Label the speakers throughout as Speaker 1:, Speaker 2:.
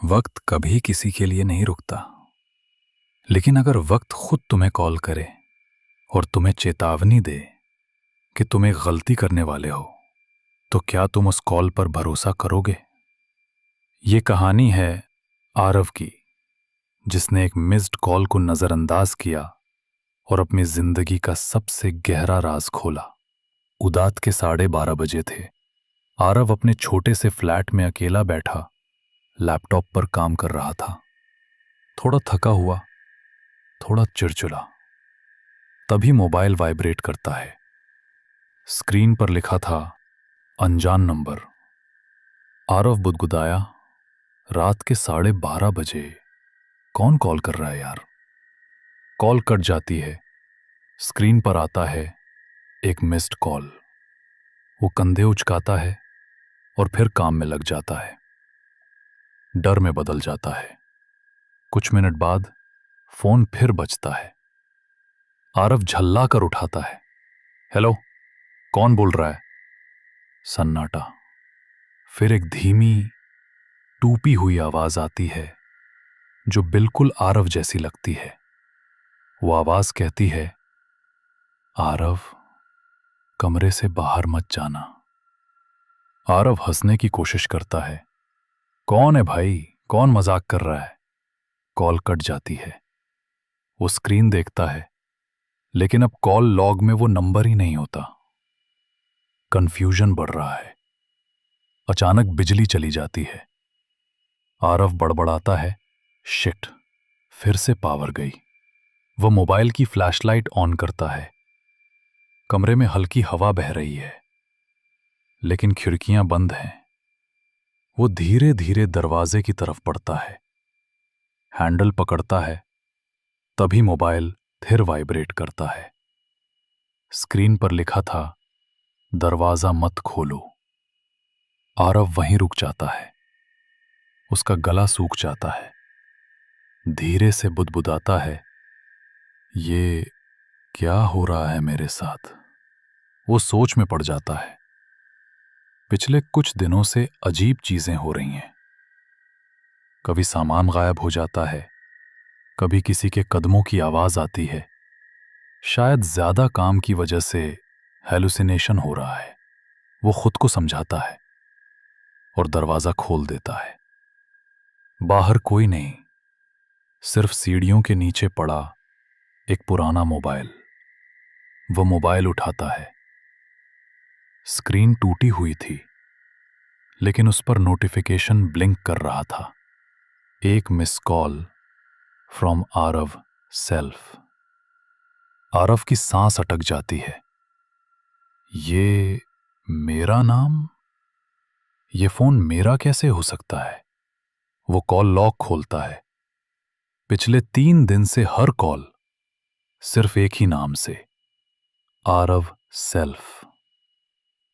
Speaker 1: वक्त कभी किसी के लिए नहीं रुकता, लेकिन अगर वक्त खुद तुम्हें कॉल करे और तुम्हें चेतावनी दे कि तुम एक गलती करने वाले हो, तो क्या तुम उस कॉल पर भरोसा करोगे? ये कहानी है आरव की, जिसने एक मिस्ड कॉल को नजरअंदाज किया और अपनी जिंदगी का सबसे गहरा राज खोला। उदात के 12:30 बजे थे। आरव अपने छोटे से फ्लैट में अकेला बैठा लैपटॉप पर काम कर रहा था। थोड़ा थका हुआ, थोड़ा चिड़चिड़ा। तभी मोबाइल वाइब्रेट करता है। स्क्रीन पर लिखा था अनजान नंबर। आरव बुदबुदाया, रात के 12:30 बजे कौन कॉल कर रहा है यार? कॉल कट जाती है। स्क्रीन पर आता है एक मिस्ड कॉल। वो कंधे उचकाता है और फिर काम में लग जाता है। डर में बदल जाता है। कुछ मिनट बाद फोन फिर बजता है। आरव झल्ला कर उठाता है। हेलो, कौन बोल रहा है? सन्नाटा। फिर एक धीमी, टूपी हुई आवाज आती है जो बिल्कुल आरव जैसी लगती है। वो आवाज कहती है, आरव, कमरे से बाहर मत जाना। आरव हंसने की कोशिश करता है। कौन है भाई? कौन मजाक कर रहा है? कॉल कट जाती है। वो स्क्रीन देखता है, लेकिन अब कॉल लॉग में वो नंबर ही नहीं होता। कंफ्यूजन बढ़ रहा है। अचानक बिजली चली जाती है। आरव बड़बड़ाता है, शिट, फिर से पावर गई। वो मोबाइल की फ्लैशलाइट ऑन करता है। कमरे में हल्की हवा बह रही है, लेकिन खिड़कियां बंद हैं। वो धीरे धीरे दरवाजे की तरफ बढ़ता है। हैंडल पकड़ता है, तभी मोबाइल फिर वाइब्रेट करता है। स्क्रीन पर लिखा था, दरवाजा मत खोलो। आरव वहीं रुक जाता है। उसका गला सूख जाता है। धीरे से बुदबुदाता है, ये क्या हो रहा है मेरे साथ? वो सोच में पड़ जाता है। पिछले कुछ दिनों से अजीब चीजें हो रही हैं। कभी सामान गायब हो जाता है, कभी किसी के कदमों की आवाज आती है। शायद ज्यादा काम की वजह से हेलुसिनेशन हो रहा है। वो खुद को समझाता है और दरवाजा खोल देता है। बाहर कोई नहीं, सिर्फ सीढ़ियों के नीचे पड़ा एक पुराना मोबाइल। वो मोबाइल उठाता है। स्क्रीन टूटी हुई थी, लेकिन उस पर नोटिफिकेशन ब्लिंक कर रहा था। एक miss call from Aarav self. Aarav की सांस अटक जाती है। ये मेरा नाम? ये फोन मेरा कैसे हो सकता है? वो कॉल लॉग खोलता है। पिछले 3 दिन से हर कॉल सिर्फ एक ही नाम से, आरव सेल्फ।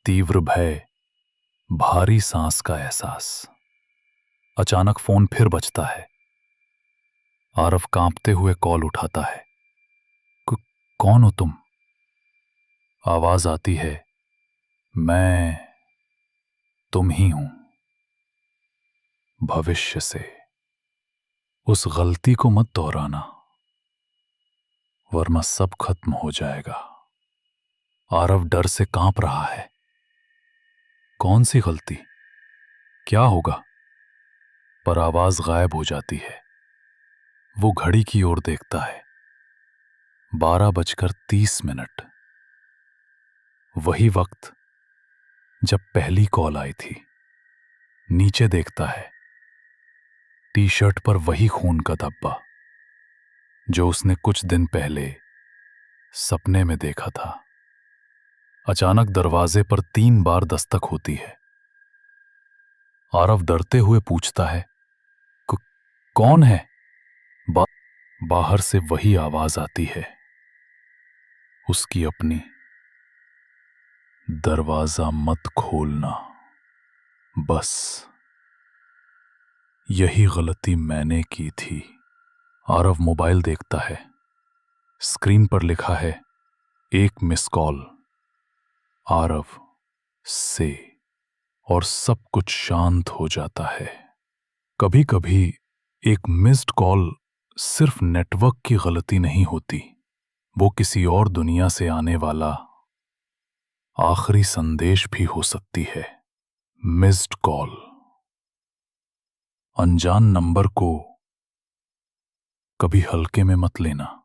Speaker 1: तीव्र भय, भारी सांस का एहसास। अचानक फोन फिर बजता है। आरव कांपते हुए कॉल उठाता है। कौन हो तुम? आवाज आती है, मैं तुम ही हूं, भविष्य से। उस गलती को मत दोहराना, वरना सब खत्म हो जाएगा। आरव डर से कांप रहा है। कौन सी गलती? क्या होगा? पर आवाज गायब हो जाती है। वो घड़ी की ओर देखता है। 12:30। वही वक्त जब पहली कॉल आई थी। नीचे देखता है, टी शर्ट पर वही खून का धब्बा जो उसने कुछ दिन पहले सपने में देखा था। अचानक दरवाजे पर 3 बार दस्तक होती है। आरव डरते हुए पूछता है, कौन है? बा, बाहर से वही आवाज आती है, उसकी अपनी, दरवाजा मत खोलना। बस यही गलती मैंने की थी। आरव मोबाइल देखता है। स्क्रीन पर लिखा है, एक मिस कॉल, आरव से, और सब कुछ शांत हो जाता है। कभी कभी एक मिस्ड कॉल सिर्फ नेटवर्क की गलती नहीं होती, वो किसी और दुनिया से आने वाला आखिरी संदेश भी हो सकती है। Missed call. अनजान नंबर को कभी हल्के में मत लेना।